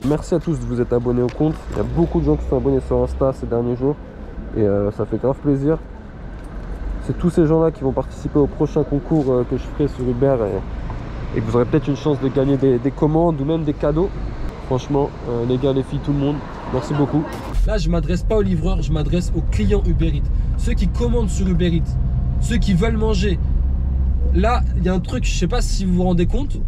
Merci à tous de vous être abonnés au compte. Il y a beaucoup de gens qui sont abonnés sur Insta ces derniers jours. Et ça fait grave plaisir. C'est tous ces gens-là qui vont participer au prochain concours que je ferai sur Uber. Et que vous aurez peut-être une chance de gagner des commandes ou même des cadeaux. Franchement, les gars, les filles, tout le monde, merci beaucoup. Là, je ne m'adresse pas aux livreurs, je m'adresse aux clients Uber Eats. Ceux qui commandent sur Uber Eats. Ceux qui veulent manger. Là, il y a un truc, je ne sais pas si vous vous rendez compte.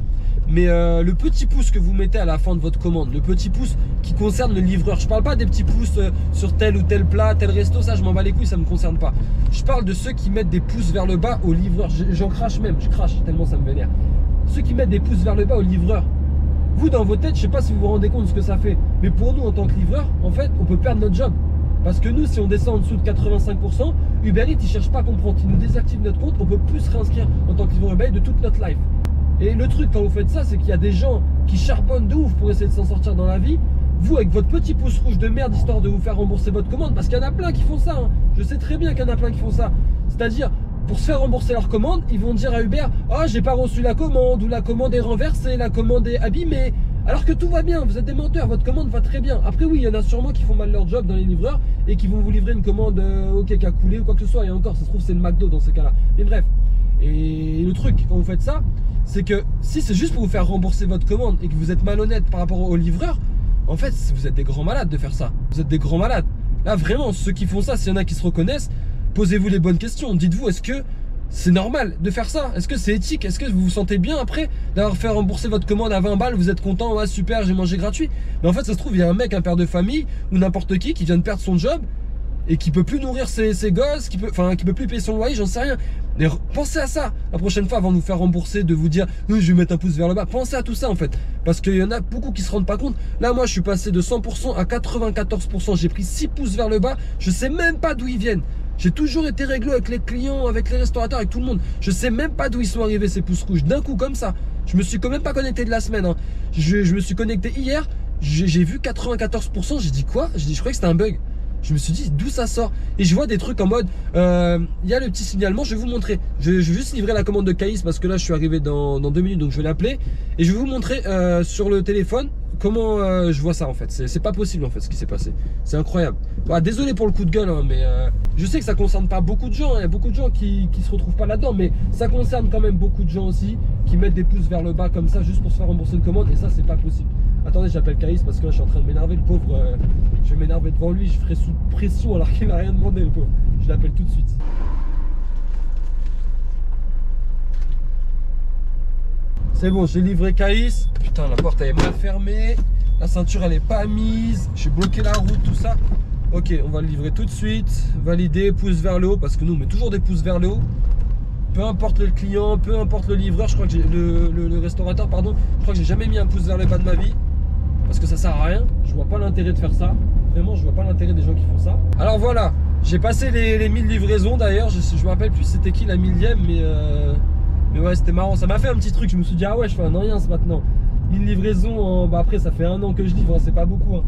Mais le petit pouce que vous mettez à la fin de votre commande, le petit pouce qui concerne le livreur, je parle pas des petits pouces sur tel ou tel plat, tel resto, ça je m'en bats les couilles, ça me concerne pas. Je parle de ceux qui mettent des pouces vers le bas au livreur, j'en crache même, je crache tellement ça me vénère. Ceux qui mettent des pouces vers le bas au livreur, vous dans vos têtes, je sais pas si vous vous rendez compte de ce que ça fait, mais pour nous en tant que livreur, en fait, on peut perdre notre job. Parce que nous, si on descend en dessous de 85%, Uber Eats, ils cherchent pas à comprendre, ils nous désactivent notre compte, on peut plus se réinscrire en tant que livreur Uber Eats de toute notre life. Et le truc quand vous faites ça, c'est qu'il y a des gens qui charbonnent de ouf pour essayer de s'en sortir dans la vie. Vous avec votre petit pouce rouge de merde histoire de vous faire rembourser votre commande, parce qu'il y en a plein qui font ça, hein. Je sais très bien qu'il y en a plein qui font ça. C'est-à-dire, pour se faire rembourser leur commande, ils vont dire à Uber: oh, j'ai pas reçu la commande, ou la commande est renversée, la commande est abîmée. Alors que tout va bien, vous êtes des menteurs, votre commande va très bien. Après oui, il y en a sûrement qui font mal leur job dans les livreurs et qui vont vous livrer une commande qui a coulé ou quoi que ce soit. Et encore, ça se trouve c'est le McDo dans ces cas-là. Mais bref. Et le truc, quand vous faites ça, c'est que si c'est juste pour vous faire rembourser votre commande et que vous êtes malhonnête par rapport au livreur, en fait, vous êtes des grands malades de faire ça. Vous êtes des grands malades. Là, vraiment, ceux qui font ça, s'il y en a qui se reconnaissent, posez-vous les bonnes questions. Dites-vous, est-ce que c'est normal de faire ça? Est-ce que c'est éthique? Est-ce que vous vous sentez bien après d'avoir fait rembourser votre commande à 20 balles? Vous êtes content? Ouais, super, j'ai mangé gratuit. Mais en fait, ça se trouve, il y a un mec, un père de famille ou n'importe qui vient de perdre son job et qui peut plus nourrir ses gosses, qui peut plus payer son loyer, j'en sais rien. Mais pensez à ça la prochaine fois avant de vous faire rembourser, de vous dire je vais mettre un pouce vers le bas. Pensez à tout ça en fait, parce qu'il y en a beaucoup qui se rendent pas compte. Là moi je suis passé de 100% à 94%, j'ai pris 6 pouces vers le bas, je sais même pas d'où ils viennent. J'ai toujours été réglo avec les clients, avec les restaurateurs, avec tout le monde. Je sais même pas d'où ils sont arrivés ces pouces rouges, d'un coup comme ça. Je me suis quand même pas connecté de la semaine, hein. Je me suis connecté hier, j'ai vu 94%, j'ai dit quoi? Je croyais que c'était un bug. Je me suis dit d'où ça sort. Et je vois des trucs en mode il y a le petit signalement, je vais vous montrer. Je vais juste livrer la commande de Caïs parce que là je suis arrivé dans 2 minutes, donc je vais l'appeler. Et je vais vous montrer sur le téléphone comment je vois ça en fait. C'est pas possible en fait ce qui s'est passé. C'est incroyable. Bah, désolé pour le coup de gueule, hein, mais je sais que ça concerne pas beaucoup de gens, hein. Il y a beaucoup de gens qui se retrouvent pas là-dedans, mais ça concerne quand même beaucoup de gens aussi qui mettent des pouces vers le bas comme ça juste pour se faire rembourser une commande, et ça c'est pas possible. Attendez, j'appelle Caïs parce que là je suis en train de m'énerver, le pauvre. Je vais m'énerver devant lui, je ferai sous pression alors qu'il n'a rien demandé, le pauvre. Je l'appelle tout de suite. C'est bon, j'ai livré Caïs. Putain, la porte elle est mal fermée. La ceinture elle est pas mise. J'ai bloqué la route, tout ça. Ok, on va le livrer tout de suite. Valider, pouce vers le haut, parce que nous on met toujours des pouces vers le haut. Peu importe le client, peu importe le livreur, je crois que j'ai le restaurateur, pardon. Je crois que j'ai jamais mis un pouce vers le bas de ma vie. Parce que ça sert à rien, je vois pas l'intérêt de faire ça. Vraiment, je vois pas l'intérêt des gens qui font ça. Alors voilà, j'ai passé les 1000 livraisons d'ailleurs. Je me rappelle plus c'était qui la 1000e, mais ouais, c'était marrant. Ça m'a fait un petit truc, je me suis dit ah ouais, je fais un rien maintenant. 1000 livraisons, bah après ça fait 1 an que je livre, hein, c'est pas beaucoup, hein.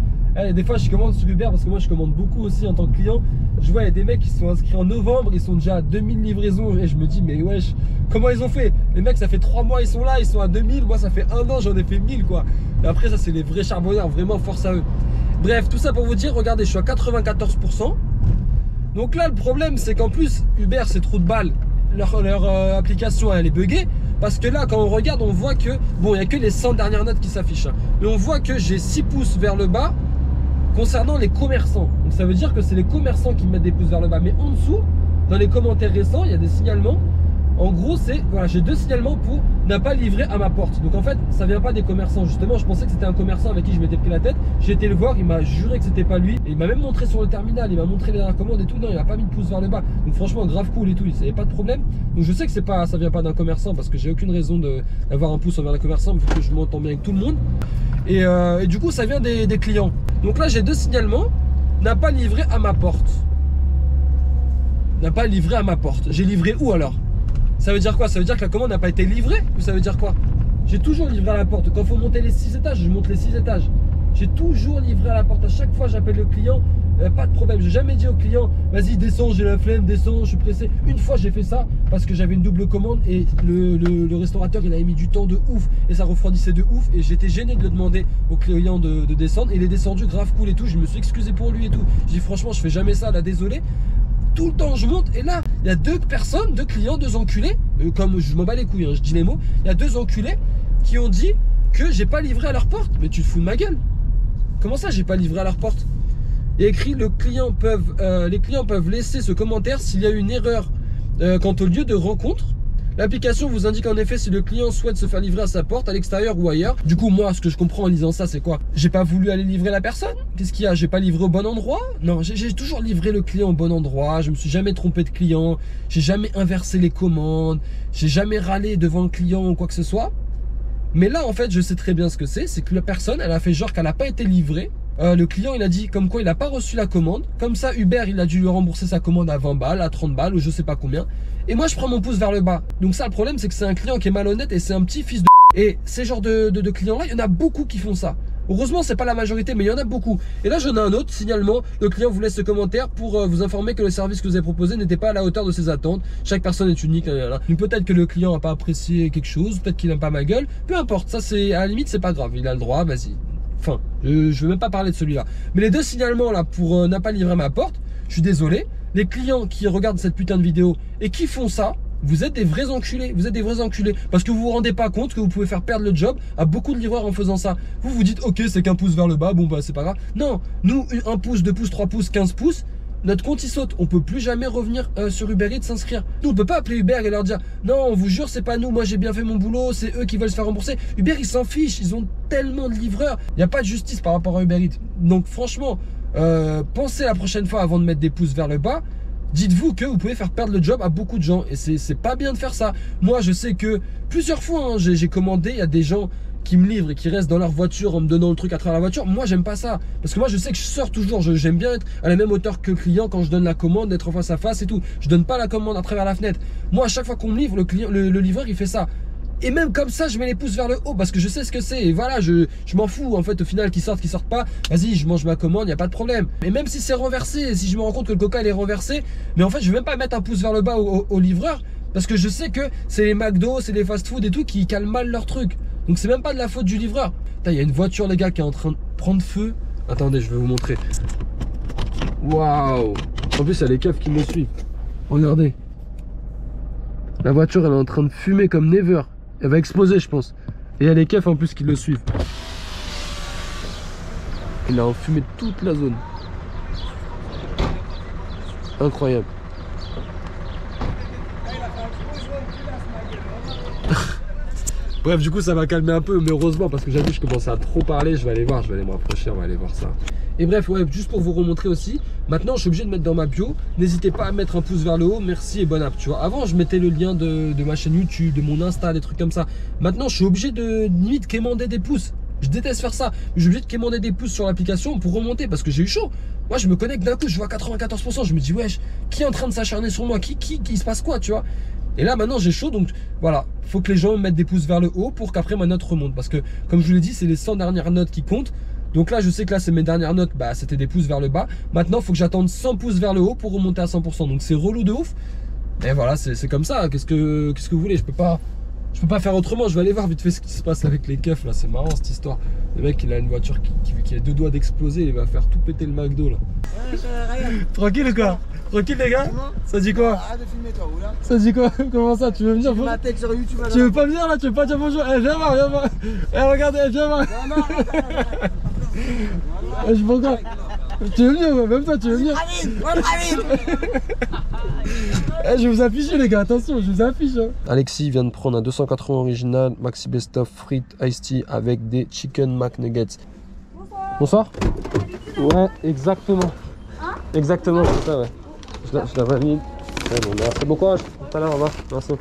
Des fois je commande sur Uber parce que moi je commande beaucoup aussi en tant que client. Je vois il y a des mecs qui sont inscrits en novembre, ils sont déjà à 2000 livraisons et je me dis mais wesh, comment ils ont fait? Les mecs ça fait 3 mois ils sont là, ils sont à 2000, moi ça fait 1 an j'en ai fait 1000 quoi. Et après ça c'est les vrais charbonneurs, vraiment force à eux. Bref, tout ça pour vous dire, regardez je suis à 94%. Donc là le problème c'est qu'en plus Uber c'est trop de balles, leur application elle est buggée. Parce que là, quand on regarde, on voit que, bon, il n'y a que les 100 dernières notes qui s'affichent, hein. Mais on voit que j'ai 6 pouces vers le bas concernant les commerçants. Donc ça veut dire que c'est les commerçants qui mettent des pouces vers le bas. Mais en dessous, dans les commentaires récents, il y a des signalements. En gros, c'est, voilà, j'ai 2 signalements pour n'a pas livré à ma porte. Donc en fait, ça vient pas des commerçants. Justement, je pensais que c'était un commerçant avec qui je m'étais pris la tête. J'ai été le voir, il m'a juré que c'était pas lui. Et il m'a même montré sur le terminal, il m'a montré les commandes et tout. Non, il a pas mis de pouce vers le bas. Donc franchement, grave cool et tout, il n'y avait pas de problème. Donc je sais que c'est pas, ça vient pas d'un commerçant parce que j'ai aucune raison d'avoir un pouce envers les commerçants vu que je m'entends bien avec tout le monde. Et du coup, ça vient des clients. Donc là, j'ai 2 signalements. N'a pas livré à ma porte. N'a pas livré à ma porte. J'ai livré où alors? Ça veut dire quoi? Ça veut dire que la commande n'a pas été livrée? Ou ça veut dire quoi? J'ai toujours livré à la porte. Quand il faut monter les 6 étages, je monte les 6 étages. J'ai toujours livré à la porte. À chaque fois, j'appelle le client, pas de problème. J'ai jamais dit au client, vas-y, descends, j'ai la flemme, descends, je suis pressé. Une fois, j'ai fait ça parce que j'avais une double commande et le restaurateur, il avait mis du temps de ouf et ça refroidissait de ouf. Et j'étais gêné de le demander au client de descendre. Et il est descendu grave cool et tout. Je me suis excusé pour lui et tout. J'ai dit, franchement, je fais jamais ça, là, désolé. Tout le temps je monte et là il y a deux personnes, deux clients, deux enculés, comme je m'en bats les couilles, hein, je dis les mots, il y a deux enculés qui ont dit que j'ai pas livré à leur porte. Mais tu te fous de ma gueule? Comment ça j'ai pas livré à leur porte? Et écrit les clients peuvent laisser ce commentaire s'il y a une erreur quant au lieu de rencontre. L'application vous indique en effet si le client souhaite se faire livrer à sa porte, à l'extérieur ou ailleurs. Du coup, moi, ce que je comprends en lisant ça, c'est quoi? J'ai pas voulu aller livrer la personne? Qu'est-ce qu'il y a? J'ai pas livré au bon endroit? Non, j'ai toujours livré le client au bon endroit. Je me suis jamais trompé de client. J'ai jamais inversé les commandes. J'ai jamais râlé devant le client ou quoi que ce soit. Mais là, en fait, je sais très bien ce que c'est que la personne, elle a fait genre qu'elle n'a pas été livrée. Le client, il a dit comme quoi il n'a pas reçu la commande. Comme ça, Uber, il a dû lui rembourser sa commande à 20 balles, à 30 balles ou je sais pas combien. Et moi, je prends mon pouce vers le bas. Donc ça, le problème, c'est que c'est un client qui est malhonnête et c'est un petit fils de... Et ces genres de clients-là, il y en a beaucoup qui font ça. Heureusement, c'est pas la majorité, mais il y en a beaucoup. Et là, j'en ai un autre signalement. Le client vous laisse ce commentaire pour vous informer que le service que vous avez proposé n'était pas à la hauteur de ses attentes. Chaque personne est unique. Donc peut-être que le client n'a pas apprécié quelque chose, peut-être qu'il n'aime pas ma gueule. Peu importe, ça c'est à la limite, c'est pas grave. Il a le droit, vas-y. Enfin, je veux même pas parler de celui-là. Mais les deux signalements là pour n'a pas livré ma porte, je suis désolé. Les clients qui regardent cette putain de vidéo et qui font ça, vous êtes des vrais enculés, vous êtes des vrais enculés. Parce que vous vous rendez pas compte que vous pouvez faire perdre le job à beaucoup de livreurs en faisant ça. Vous vous dites, ok, c'est qu'un pouce vers le bas, bon bah c'est pas grave. Non, nous, 1 pouce, 2 pouces, 3 pouces, 15 pouces, notre compte il saute. On peut plus jamais revenir sur Uber Eats s'inscrire. Nous, on peut pas appeler Uber et leur dire, non, on vous jure, c'est pas nous, moi j'ai bien fait mon boulot, c'est eux qui veulent se faire rembourser. Uber, ils s'en fichent, ils ont tellement de livreurs. Il n'y a pas de justice par rapport à Uber Eats. Donc franchement, pensez la prochaine fois avant de mettre des pouces vers le bas. Dites-vous que vous pouvez faire perdre le job à beaucoup de gens et c'est pas bien de faire ça. Moi je sais que plusieurs fois hein, j'ai commandé, il y a des gens qui me livrent et qui restent dans leur voiture en me donnant le truc à travers la voiture. Moi j'aime pas ça parce que moi je sais que je sors toujours, j'aime bien être à la même hauteur que le client quand je donne la commande, d'être en face à face et tout. Je donne pas la commande à travers la fenêtre. Moi à chaque fois qu'on me livre, le livreur il fait ça. Et même comme ça, je mets les pouces vers le haut parce que je sais ce que c'est. Et voilà, je m'en fous en fait au final qu'ils sortent pas. Vas-y, je mange ma commande, il n'y a pas de problème. Et même si c'est renversé, si je me rends compte que le coca il est renversé, mais en fait, je vais même pas mettre un pouce vers le bas au livreur parce que je sais que c'est les McDo, c'est les fast-food et tout qui calent mal leur truc. Donc c'est même pas de la faute du livreur. Il y a une voiture les gars qui est en train de prendre feu. Attendez, je vais vous montrer. Waouh! En plus, il y a les keufs qui me suivent. Regardez. La voiture elle est en train de fumer comme never. Elle va exploser je pense. Et il y a les keufs en plus qui le suivent. Il a enfumé toute la zone. Incroyable. Bref, du coup ça va calmer un peu, mais heureusement parce que j'ai vu que je commençais à trop parler. Je vais aller voir, je vais aller me rapprocher, on va aller voir ça. Et bref, ouais, juste pour vous remontrer aussi, maintenant je suis obligé de mettre dans ma bio, n'hésitez pas à mettre un pouce vers le haut, merci et bonne app, tu vois. Avant je mettais le lien de ma chaîne YouTube, de mon Insta, des trucs comme ça. Maintenant je suis obligé de limite quémander des pouces. Je déteste faire ça, mais je suis obligé de quémander des pouces sur l'application pour remonter parce que j'ai eu chaud. Moi je me connecte d'un coup, je vois 94%, je me dis wesh, qui est en train de s'acharner sur moi, qui se passe quoi, tu vois. Et là maintenant j'ai chaud, donc voilà, faut que les gens mettent des pouces vers le haut pour qu'après ma note remonte. Parce que comme je vous l'ai dit, c'est les 100 dernières notes qui comptent. Donc là je sais que là c'est mes dernières notes, bah c'était des pouces vers le bas. Maintenant il faut que j'attende 100 pouces vers le haut pour remonter à 100%. Donc c'est relou de ouf. Et voilà, c'est comme ça, qu'est-ce que vous voulez, je peux pas faire autrement. Je vais aller voir vite fait ce qui se passe avec les keufs là, c'est marrant cette histoire. Le mec il a une voiture qui a 2 doigts d'exploser, il va faire tout péter le McDo là. Tranquille ou quoi? Tranquille les gars? Ça dit quoi? Arrête de filmer toi, ou là? Ça dit quoi? Comment ça? Tu veux venir? Ma tête sur YouTube. Tu veux pas venir là? Tu veux pas dire bonjour? Eh viens voir, viens voir. Eh regarde, viens voir. Non, non, Je sais pas quoi. Tu veux venir? Même toi tu veux venir? Eh, je vais vous afficher les gars, attention, je vous affiche hein. Alexis vient de prendre un 280 original, Maxi Best of frites Iced Tea avec des Chicken McNuggets. Bonsoir. Ouais, exactement. Hein? Exactement, c'est ça, ouais. Je la valide. Ouais, bon, merci, bon courage. Tout à l'heure, au revoir. Merci.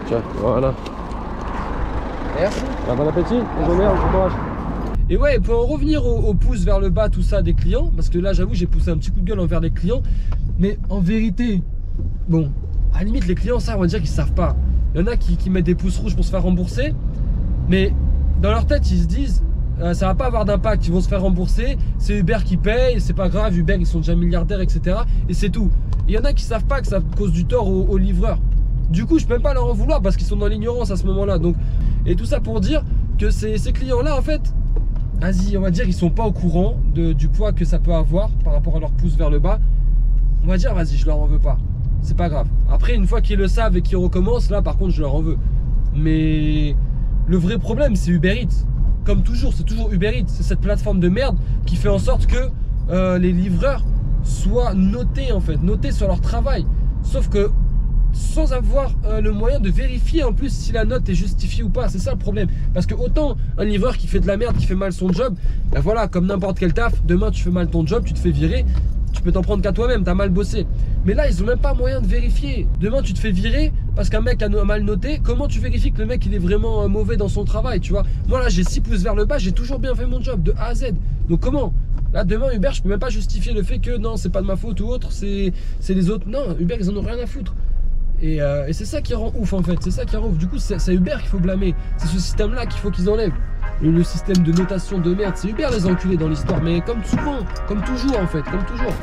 Tiens, voilà. Merci. Bon appétit, bonne journée, bon courage. Et ouais, pour en revenir au pouce vers le bas, tout ça des clients, parce que là j'avoue j'ai poussé un petit coup de gueule envers les clients, mais en vérité, bon, à la limite les clients ça on va dire qu'ils savent pas. Il y en a qui mettent des pouces rouges pour se faire rembourser, mais dans leur tête ils se disent ça va pas avoir d'impact, ils vont se faire rembourser, c'est Uber qui paye, c'est pas grave, Uber ils sont déjà milliardaires, etc. Et c'est tout. Il y en a qui savent pas que ça cause du tort aux livreurs. Du coup je peux même pas leur en vouloir parce qu'ils sont dans l'ignorance à ce moment-là. Donc, et tout ça pour dire que ces clients-là en fait, vas-y, on va dire, ils sont pas au courant du poids que ça peut avoir par rapport à leur pouce vers le bas. On va dire, vas-y, je leur en veux pas. C'est pas grave. Après, une fois qu'ils le savent et qu'ils recommencent, là, par contre, je leur en veux. Mais le vrai problème, c'est Uber Eats. Comme toujours, c'est toujours Uber Eats. C'est cette plateforme de merde qui fait en sorte que les livreurs soient notés, en fait, notés sur leur travail. Sauf que sans avoir le moyen de vérifier en plus si la note est justifiée ou pas. C'est ça le problème. Parce que autant un livreur qui fait de la merde, qui fait mal son job, ben voilà, comme n'importe quel taf, demain tu fais mal ton job, tu te fais virer, tu peux t'en prendre qu'à toi-même, t'as mal bossé. Mais là ils ont même pas moyen de vérifier. Demain tu te fais virer parce qu'un mec a mal noté. Comment tu vérifies que le mec il est vraiment mauvais dans son travail, tu vois? Moi là j'ai 6 pouces vers le bas, j'ai toujours bien fait mon job de A à Z. Donc comment? Là demain Uber je peux même pas justifier le fait que non c'est pas de ma faute ou autre, c'est les autres. Non, Uber ils en ont rien à foutre. Et c'est ça qui rend ouf en fait, c'est ça qui rend ouf. Du coup c'est Uber qu'il faut blâmer, c'est ce système là qu'il faut qu'ils enlèvent. Le système de notation de merde, c'est Uber les enculés dans l'histoire, mais comme souvent, comme toujours en fait, comme toujours.